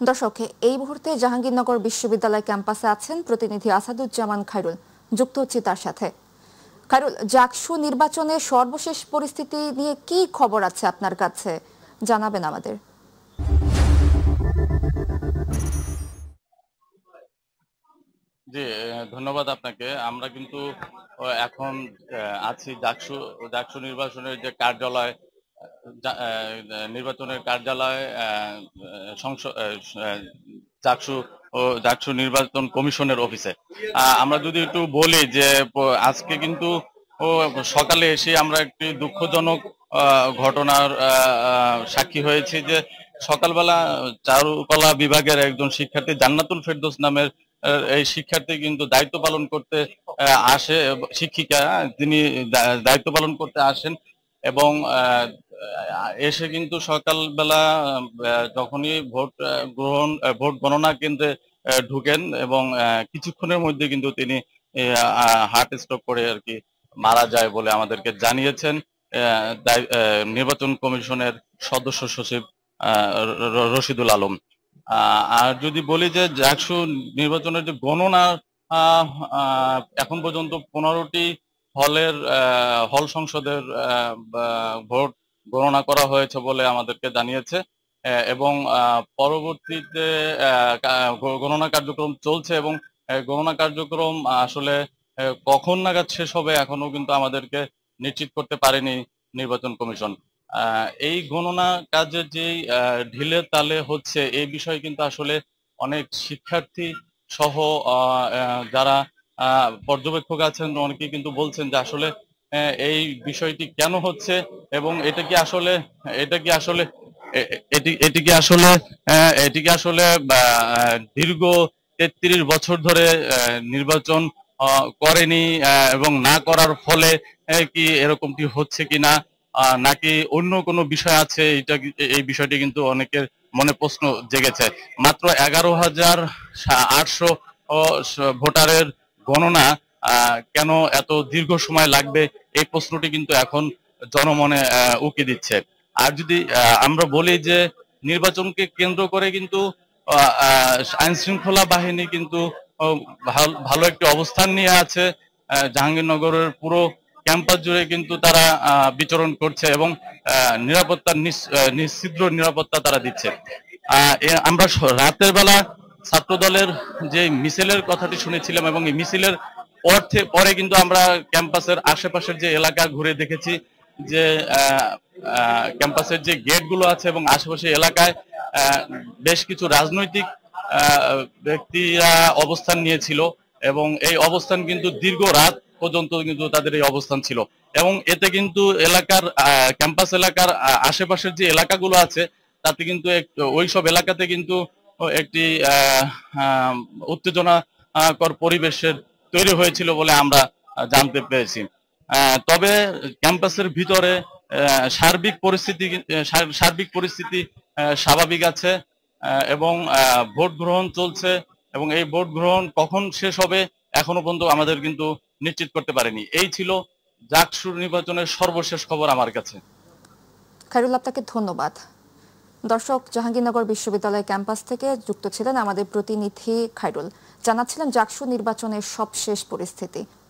দর্শক, এই মুহূর্তে জাহাঙ্গীরনগর বিশ্ববিদ্যালয় ক্যাম্পাসে আছেন প্রতিনিধি আসাদুজ্জামান খায়রুল। যুক্ত হচ্ছি তার সাথে। খায়রুল, জাকসু নির্বাচনের সর্বশেষ পরিস্থিতি নিয়ে কি খবর আছে আপনার কাছে, জানাবেন আমাদের। জি, ধন্যবাদ আপনাকে। আমরা কিন্তু এখন আছি ডাকসু ডাকসু নির্বাচনের যে কার্যালয়, নির্বাচনের কার্যালয়, ডাকসু ও ডাকসু নির্বাচন কমিশনের অফিসে। আমরা যদি একটু বলি যে আজকে কিন্তু ও সকালে এসে আমরা একটি দুঃখজনক ঘটনার সাক্ষী হয়েছি যে সকালবেলা চারুকলা বিভাগের একজন শিক্ষার্থী জান্নাতুল ফেরদৌস নামের এই শিক্ষার্থী কিন্তু দায়িত্ব পালন করতে আসে। শিক্ষিকা তিনি দায়িত্ব পালন করতে আসেন এবং এসে কিন্তু সকালবেলা যখনই ভোট গণনা কেন্দ্রে ঢুকেন এবং কিছুক্ষণের মধ্যে কিন্তু তিনি হার্ট স্ট্রোক করে আর কি মারা যায় বলে আমাদেরকে জানিয়েছেন নির্বাচন কমিশনের সদস্য সচিব রশিদুল আলম। আর যদি বলি যে জাকসু নির্বাচনের যে গণনা, এখন পর্যন্ত 15টি হল সংসদের ভোট গণনা করা হয়েছে বলে আমাদেরকে জানিয়েছে এবং পরবর্তীতে গণনা কার্যক্রম চলছে এবং গণনা কার্যক্রম আসলে কখন নাগাদ শেষ হবে এখনো কিন্তু আমাদেরকে নিশ্চিত করতে পারেনি নির্বাচন কমিশন। এই গণনা কাজের যে ঢিলে তালে হচ্ছে এই বিষয়ে কিন্তু আসলে অনেক শিক্ষার্থী সহ যারা পর্যবেক্ষক আছেন অনেকেই কিন্তু বলছেন যে আসলে এই বিষয়টি কেন হচ্ছে এবং এটা কি আসলে এ- এটি এটি কি আসলে এটি কি আসলে দীর্ঘ 33 বছর ধরে নির্বাচন করেনি এবং না করার ফলে কি এরকমটি হচ্ছে কিনা, নাকি অন্য কোনো বিষয় আছে, এই বিষয়টি কিন্তু অনেকের মনে প্রশ্ন জেগেছে। মাত্র 11,800 ভোটারের গণনা কেন এত দীর্ঘ সময় লাগবে, এই প্রশ্নটি কিন্তু এখন জনমনে উকি দিচ্ছে। আর যদি আমরা বলি যে নির্বাচনকে কেন্দ্র করে কিন্তু আইন শৃঙ্খলা বাহিনী কিন্তু ভালো একটি অবস্থান নিয়ে আছে। জাহাঙ্গীরনগরের পুরো ক্যাম্পাস জুড়ে কিন্তু তারা বিচরণ করছে এবং নিশ্ছিদ্র নিরাপত্তা তারা দিচ্ছে। আমরা রাতের বেলা ছাত্র দলের যে মিছিলের কথাটি শুনেছিলাম এবং এই মিছিলের পরে কিন্তু আমরা ক্যাম্পাসের আশেপাশের যে এলাকা ঘুরে দেখেছি যে ক্যাম্পাসের যে গেট গুলো আছে এবং আশেপাশে এলাকায় বেশ কিছু রাজনৈতিক ব্যক্তিরা অবস্থান নিয়েছিল এবং এই অবস্থান কিন্তু দীর্ঘ রাত পর্যন্ত কিন্তু তাদের এই অবস্থান ছিল এবং এতে কিন্তু ক্যাম্পাস এলাকার আশেপাশের যে এলাকাগুলো আছে তাতে কিন্তু ওইসব এলাকাতে কিন্তু একটি উত্তেজনাকর পরিবেশের তৈরি হয়েছিল বলে আমরা জানতে পেরেছি। তবে ক্যাম্পাসের ভিতরে সার্বিক পরিস্থিতি স্বাভাবিক আছে এবং ভোট গ্রহণ চলছে এবং এই ভোট গ্রহণ কখন শেষ হবে এখনো পর্যন্ত আমাদের কিন্তু নিশ্চিত করতে পারেনি। এই ছিল জাকসু নির্বাচনের সর্বশেষ খবর আমার কাছে। খায়রুল, আপনাকে ধন্যবাদ। দর্শক, জাহাঙ্গীরনগর বিশ্ববিদ্যালয় ক্যাম্পাস থেকে যুক্ত ছিলেন আমাদের প্রতিনিধি খায়রুল, জানাচ্ছিলেন জাকসু নির্বাচনের সবশেষ পরিস্থিতি।